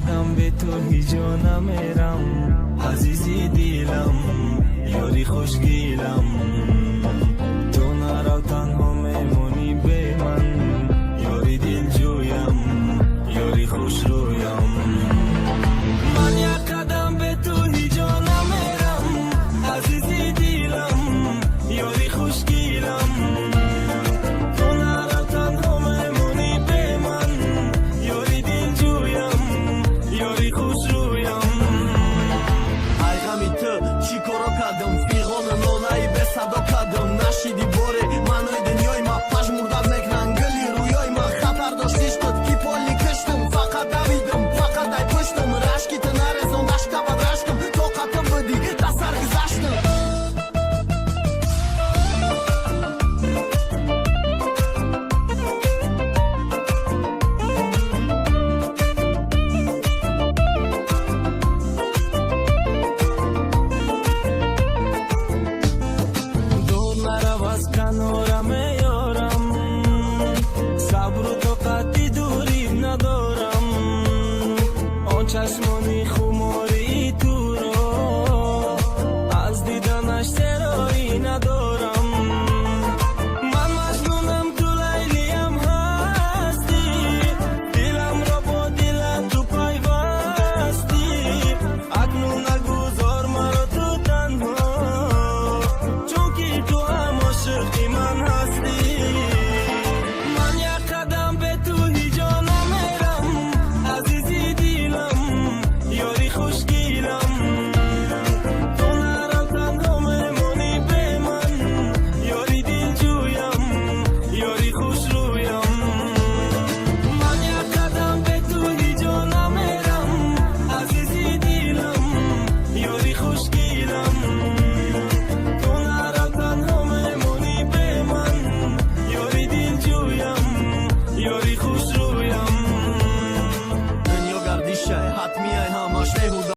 قدم به تو هیچ جا نمیرم عزیزی دیلم یاری خوشگیلم تو نرو تنها میمونی به من یاری دل جویم یاری خوش رویم من یک قدم به تو هیچ جا نمیرم عزیزی دیلم یاری خوشگیلم تو نرو تنها میمونی به من یاری دل جویم یاری خوش رویم ای غمی تو چی کارا کردم فیغان نانایی به صدا کردم نشیدی باره منای دنیای ما پشمردم میکنن گلی رویای من خطر داشتیش کد کی پالی کشتم فقط دویدم فقط ای پشتم رشکی تو نرزم رشکا بد رشکم طاقتم بدی دستر گذشتم دور نرو از کنارم یارم صبر